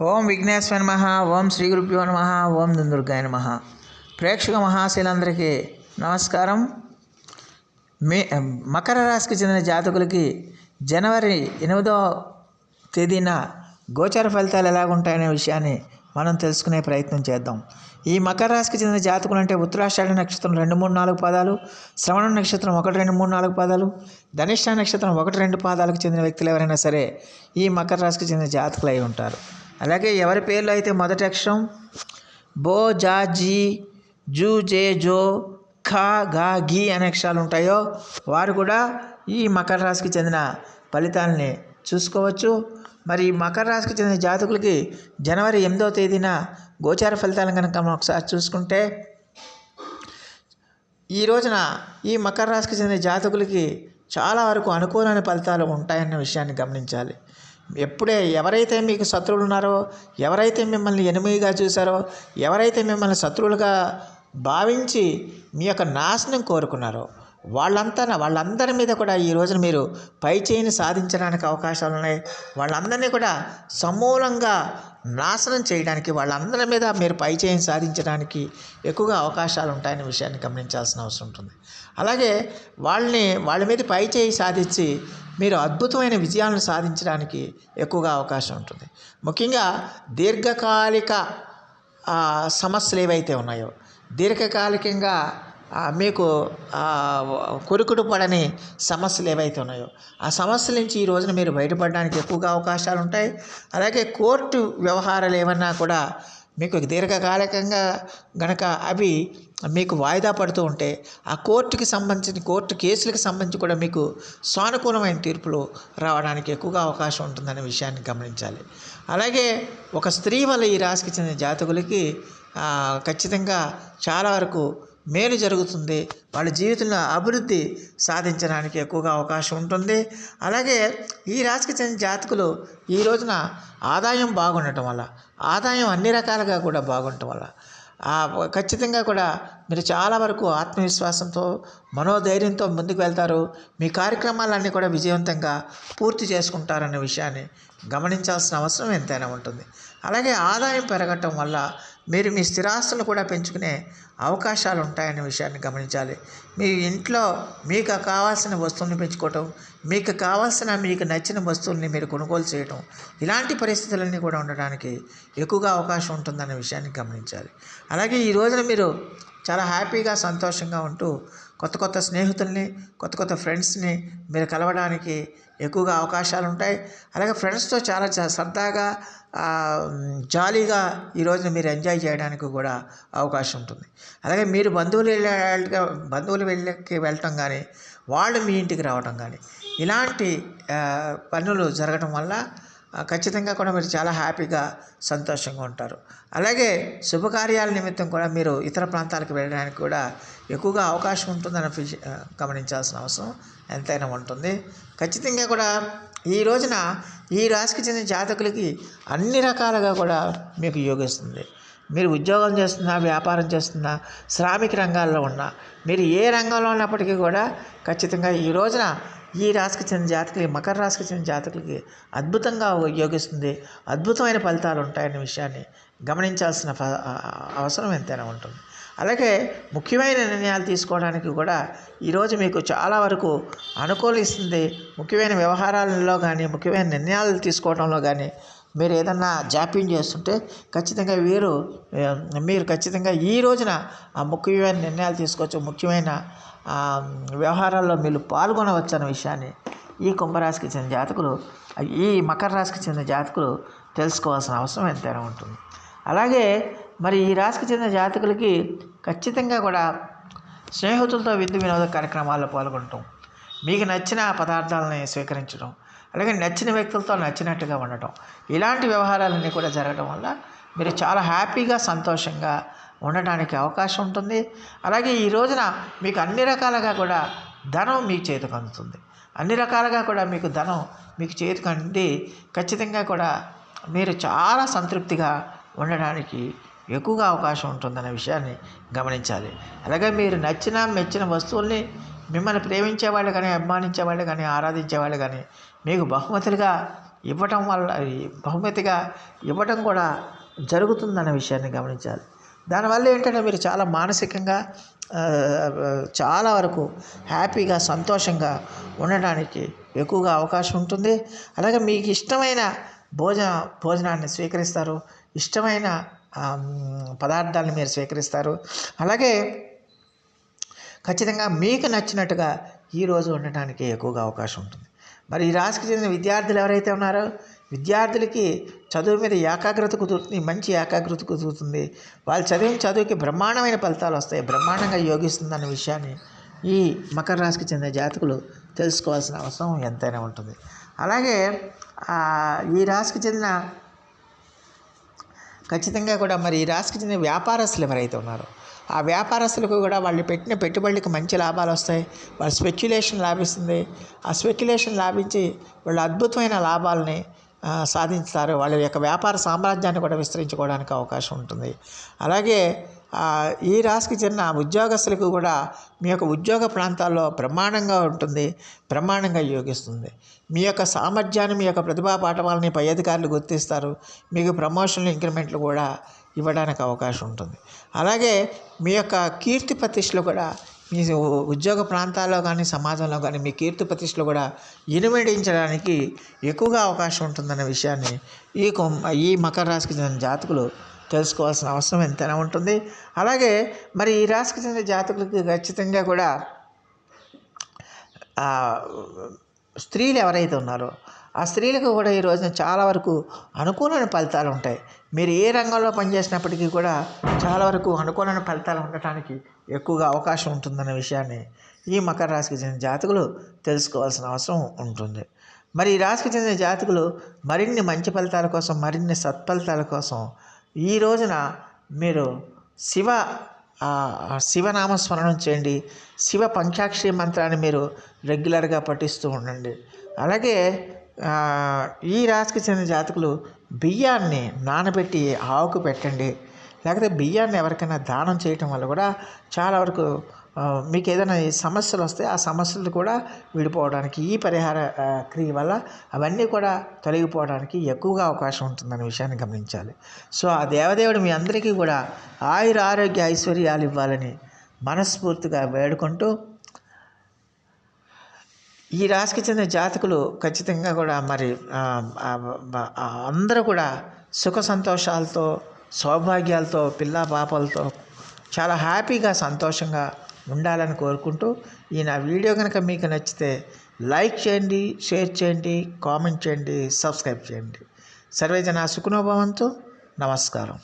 ఓం విఘ్నేశ్వర నమః. ఓం శ్రీ గురుభ్యో నమః. ఓం దుందుర్గాయ నమః. ప్రేక్షక మహాశీలందరికీ నమస్కారం. మకర రాశికి చెందిన జాతకులకి జనవరి 8వ తేదీన గోచర ఫలితాలు ఎలాగుంటాయనే విషయాన్ని మనం తెలుసుకునే ప్రయత్నం చేద్దాం. ఈ మకర రాశికి చెందిన జాతకులు అంటే ఉత్తరాషాఢ నక్షత్రం 2, 3, 4 పాదాలు, శ్రవణ నక్షత్రం 1, 2, 3, 4 పాదాలు, ధనిష్ట నక్షత్రం 1, 2 పాదాలకు చెందిన వ్యక్తులు ఎవరైనా సరే ఈ మకర రాశికి చెందిన జాతకులు అయి ఉంటారు. అలాగే ఎవరి పేర్లు అయితే మొదటి అక్షరం బో, జా, జీ, జూ, జే, జో, ఖా, గా, ఘీ అనే అక్షరాలు ఉంటాయో వారు కూడా ఈ మకర రాశికి చెందిన ఫలితాలని చూసుకోవచ్చు. మరి ఈ మకర రాశికి చెందిన జాతకులకి జనవరి 8వ తేదీన గోచార ఫలితాలను కనుక మనం ఒకసారి చూసుకుంటే, ఈ రోజున ఈ మకర రాశికి చెందిన జాతకులకి చాలా వరకు అనుకూలమైన ఫలితాలు ఉంటాయన్న విషయాన్ని గమనించాలి. ఎవరైతే మీకు శత్రువులు ఉన్నారో, ఎవరైతే మిమ్మల్ని ఎనిమిగా చూశారో, ఎవరైతే మిమ్మల్ని శత్రువులుగా భావించి మీ యొక్క నాశనం కోరుకున్నారో వాళ్ళందరి మీద కూడా ఈ రోజున మీరు పై చేయిని సాధించడానికి అవకాశాలు ఉన్నాయి. వాళ్ళందరినీ కూడా సమూలంగా నాశనం చేయడానికి, వాళ్ళందరి మీద మీరు పై చేయిని సాధించడానికి ఎక్కువగా అవకాశాలు ఉంటాయనే విషయాన్ని గమనించాల్సిన అవసరం ఉంటుంది. అలాగే వాళ్ళ మీద పై చేయి సాధించి మీరు అద్భుతమైన విజయాలను సాధించడానికి ఎక్కువగా అవకాశం ఉంటుంది. ముఖ్యంగా దీర్ఘకాలిక సమస్యలు ఏవైతే ఉన్నాయో, దీర్ఘకాలికంగా మీకు కొరుకుడు పడని సమస్యలు ఏవైతే ఉన్నాయో ఆ సమస్యల నుంచి ఈ రోజున మీరు బయటపడడానికి ఎక్కువగా అవకాశాలు ఉంటాయి. అలాగే కోర్టు వ్యవహారాలు ఏమన్నా కూడా మీకు దీర్ఘకాలికంగా గనక అవి మీకు వాయిదా పడుతూ ఉంటే ఆ కోర్టు కేసులకు సంబంధించి కూడా మీకు సానుకూలమైన తీర్పులు రావడానికి ఎక్కువగా అవకాశం ఉంటుందనే విషయాన్ని గమనించాలి. అలాగే ఒక స్త్రీ వల్ల ఈ రాశికి చెందిన జాతకులకి ఖచ్చితంగా చాలా వరకు మేలు జరుగుతుంది. వాళ్ళ జీవితంలో అభివృద్ధి సాధించడానికి ఎక్కువగా అవకాశం ఉంటుంది. అలాగే ఈ రాశికి చెందిన జాతకులు ఈ రోజున ఆదాయం బాగుండటం వల్ల, ఆదాయం అన్ని రకాలుగా కూడా బాగుండటం వల్ల ఖచ్చితంగా కూడా మీరు చాలా వరకు ఆత్మవిశ్వాసంతో, మనోధైర్యంతో ముందుకు వెళ్తారు. మీ కార్యక్రమాలన్నీ కూడా విజయవంతంగా పూర్తి చేసుకుంటారన్న విషయాన్ని గమనించాల్సిన అవసరం ఎంతైనా ఉంటుంది. అలాగే ఆదాయం పెరగటం వల్ల మీరు మీ స్థిరాస్తులు కూడా పెంచుకునే అవకాశాలు ఉంటాయనే విషయాన్ని గమనించాలి. మీ ఇంట్లో మీకు కావాల్సిన వస్తువుల్ని పెంచుకోవటం, మీకు నచ్చిన వస్తువుల్ని మీరు కొనుగోలు చేయటం, ఇలాంటి పరిస్థితులన్నీ కూడా ఉండడానికి ఎక్కువగా అవకాశం ఉంటుందనే విషయాన్ని గమనించాలి. అలాగే ఈ రోజున మీరు చాలా హ్యాపీగా, సంతోషంగా ఉంటూ కొత్త స్నేహితుల్ని, కొత్త ఫ్రెండ్స్ని మీరు కలవడానికి ఎక్కువగా అవకాశాలు ఉంటాయి. అలాగే ఫ్రెండ్స్తో చాలా సరదాగా, జాలీగా ఈ రోజున మీరు ఎంజాయ్ చేయడానికి కూడా అవకాశం ఉంటుంది. అలాగే మీరు బంధువులు వెళ్ళటం కానీ, వాళ్ళు మీ ఇంటికి రావడం కానీ, ఇలాంటి పనులు జరగడం వల్ల ఖచ్చితంగా కూడా మీరు చాలా హ్యాపీగా, సంతోషంగా ఉంటారు. అలాగే శుభకార్యాల నిమిత్తం కూడా మీరు ఇతర ప్రాంతాలకు వెళ్ళడానికి కూడా ఎక్కువగా అవకాశం ఉంటుందని గమనించాల్సిన అవసరం ఎంతైనా ఉంటుంది. ఖచ్చితంగా కూడా ఈ రోజున ఈ రాశికి చెందిన జాతకులకి అన్ని రకాలుగా కూడా మీకు యోగిస్తుంది. మీరు ఉద్యోగం చేస్తున్నా, వ్యాపారం చేస్తున్నా, శ్రామిక రంగాల్లో ఉన్నా, మీరు ఏ రంగంలో ఉన్నప్పటికీ కూడా ఖచ్చితంగా ఈ రోజున ఈ రాశికి చెందిన జాతకులకి, మకర రాశికి చెందిన జాతకులకి అద్భుతంగా యోగిస్తుంది. అద్భుతమైన ఫలితాలు ఉంటాయనే విషయాన్ని గమనించాల్సిన అవసరం ఎంతైనా ఉంటుంది. అలాగే ముఖ్యమైన నిర్ణయాలు తీసుకోవడానికి కూడా ఈరోజు మీకు చాలా వరకు అనుకూలిస్తుంది. ముఖ్యమైన వ్యవహారాలలో కానీ, ముఖ్యమైన నిర్ణయాలు తీసుకోవడంలో కానీ మీరు ఏదన్నా జాప్యం చేస్తుంటే ఖచ్చితంగా మీరు ఖచ్చితంగా ఈ రోజున ఆ ముఖ్యమైన నిర్ణయాలు తీసుకోవచ్చు. ముఖ్యమైన వ్యవహారాల్లో మీరు పాల్గొనవచ్చు అనే విషయాన్ని ఈ కుంభరాశికి చెందిన జాతకులు, ఈ మకర రాశికి చెందిన జాతకులు తెలుసుకోవాల్సిన అవసరం ఎంతైనా ఉంటుంది. అలాగే మరి ఈ రాశికి చెందిన జాతకులకి ఖచ్చితంగా కూడా స్నేహితులతో విందు వినోద కార్యక్రమాల్లో పాల్గొనటం, మీకు నచ్చిన పదార్థాలని స్వీకరించడం, అలాగే నచ్చిన వ్యక్తులతో నచ్చినట్టుగా ఉండటం, ఇలాంటి వ్యవహారాలన్నీ కూడా జరగడం వల్ల మీరు చాలా హ్యాపీగా, సంతోషంగా ఉండడానికి అవకాశం ఉంటుంది. అలాగే ఈ రోజున మీకు అన్ని రకాలుగా కూడా ధనం మీ చేతికి అందుతుంది. అన్ని రకాలుగా కూడా మీకు ధనం మీకు చేతికి అంది ఖచ్చితంగా కూడా మీరు చాలా సంతృప్తిగా ఉండడానికి ఎక్కువగా అవకాశం ఉంటుందనే విషయాన్ని గమనించాలి. అలాగే మీరు మెచ్చిన వస్తువుల్ని మిమ్మల్ని ప్రేమించేవాళ్ళు కానీ, అభిమానించేవాళ్ళు కానీ, ఆరాధించేవాళ్ళు కానీ మీకు బహుమతులుగా ఇవ్వటం వల్ల బహుమతిగా ఇవ్వటం కూడా జరుగుతుందన్న విషయాన్ని గమనించాలి. దానివల్ల ఏంటంటే మీరు చాలా మానసికంగా చాలా వరకు హ్యాపీగా సంతోషంగా ఉండడానికి ఎక్కువగా అవకాశం ఉంటుంది. అలాగే మీకు ఇష్టమైన భోజనాన్ని స్వీకరిస్తారు, ఇష్టమైన పదార్థాలను మీరు స్వీకరిస్తారు. అలాగే ఖచ్చితంగా మీకు నచ్చినట్టుగా ఈరోజు ఉండటానికి ఎక్కువగా అవకాశం ఉంటుంది. మరి ఈ రాశికి చెందిన విద్యార్థులు ఎవరైతే ఉన్నారో విద్యార్థులకి చదువు మీద ఏకాగ్రత కుదురుతుంది, మంచి ఏకాగ్రత కుదురుతుంది. వాళ్ళు చదువుకి బ్రహ్మాండమైన ఫలితాలు వస్తాయి, బ్రహ్మాండంగా యోగిస్తుందన్న విషయాన్ని ఈ మకర రాశికి చెందిన జాతకులు తెలుసుకోవాల్సిన అవసరం ఎంతైనా ఉంటుంది. అలాగే ఈ రాశికి చెందిన ఖచ్చితంగా కూడా మరి ఈ రాశికి చెందిన వ్యాపారస్తులు ఎవరైతే ఉన్నారో ఆ వ్యాపారస్తులకు కూడా వాళ్ళు పెట్టిన పెట్టుబడులకు మంచి లాభాలు వస్తాయి. వాళ్ళ స్పెక్యులేషన్ లాభిస్తుంది. ఆ స్పెక్యులేషన్ లాభించి వాళ్ళు అద్భుతమైన లాభాలని సాధిస్తారు. వాళ్ళ యొక్క వ్యాపార సామ్రాజ్యాన్ని కూడా విస్తరించుకోవడానికి అవకాశం ఉంటుంది. అలాగే ఈ రాశికి చెందిన ఉద్యోగస్తులకు కూడా మీ యొక్క ఉద్యోగ ప్రాంతాల్లో బ్రహ్మాండంగా ఉంటుంది, బ్రహ్మాండంగా యోగిస్తుంది. మీ యొక్క సామర్థ్యాన్ని, మీ యొక్క ప్రతిభా పాఠవాలని పై అధికారులు గుర్తిస్తారు. మీకు ప్రమోషన్లు, ఇంక్రిమెంట్లు కూడా ఇవ్వడానికి అవకాశం ఉంటుంది. అలాగే మీ యొక్క కీర్తి ప్రతిష్టలు కూడా మీ ఉద్యోగ ప్రాంతాల్లో కానీ సమాజంలో కానీ మీ కీర్తి ప్రతిష్టలు కూడా ఇనుమడించడానికి ఎక్కువగా అవకాశం ఉంటుందన్న విషయాన్ని ఈ మకర రాశికి చెందిన జాతకులు తెలుసుకోవాల్సిన అవసరం ఎంతైనా ఉంటుంది. అలాగే మరి ఈ రాశికి చెందిన జాతకులకి ఖచ్చితంగా కూడా స్త్రీలు ఎవరైతే ఉన్నారో ఆ స్త్రీలకు కూడా ఈ రోజున చాలా వరకు అనుకూలమైన ఫలితాలు ఉంటాయి. మీరు ఏ రంగంలో పనిచేసినప్పటికీ కూడా చాలా వరకు అనుకూలమైన ఫలితాలు ఉండటానికి ఎక్కువగా అవకాశం ఉంటుందన్న విషయాన్ని ఈ మకర రాశికి చెందిన జాతకులు తెలుసుకోవాల్సిన అవసరం ఉంటుంది. మరి ఈ రాశికి చెందిన జాతకులు మరిన్ని మంచి ఫలితాల కోసం, మరిన్ని సత్ఫలితాల కోసం ఈ రోజున మీరు శివనామస్మరణం చేయండి. శివ పంచాక్షరి మంత్రాన్ని మీరు రెగ్యులర్గా పఠిస్తూ ఉండండి. అలాగే ఈ రాశికి చెందిన జాతకులు బియ్యాన్ని నానబెట్టి ఆవుకు పెట్టండి. లేకపోతే బియ్యాన్ని ఎవరికైనా దానం చేయటం వల్ల కూడా చాలా వరకు మీకు ఏదైనా సమస్యలు వస్తే ఆ సమస్యలు కూడా విడిపోవడానికి ఈ పరిహార క్రియ వల్ల అవన్నీ కూడా తొలగిపోవడానికి ఎక్కువగా అవకాశం ఉంటుందనే విషయాన్ని గమనించాలి. సో ఆ దేవదేవుడు మీ అందరికీ కూడా ఆయుర ఆరోగ్య ఐశ్వర్యాలు ఇవ్వాలని మనస్ఫూర్తిగా వేడుకుంటూ ఈ రాశికి చెందిన జాతకులు ఖచ్చితంగా కూడా మరి అందరూ కూడా సుఖ సంతోషాలతో, సౌభాగ్యాలతో, పిల్లా పాపలతో చాలా హ్యాపీగా సంతోషంగా ఉండాలని కోరుకుంటూ నా వీడియో కనుక మీకు నచ్చితే లైక్ చేయండి, షేర్ చేయండి, కామెంట్ చేయండి, సబ్స్క్రైబ్ చేయండి. సర్వే జనా సుఖినో భవంతు. నమస్కారం.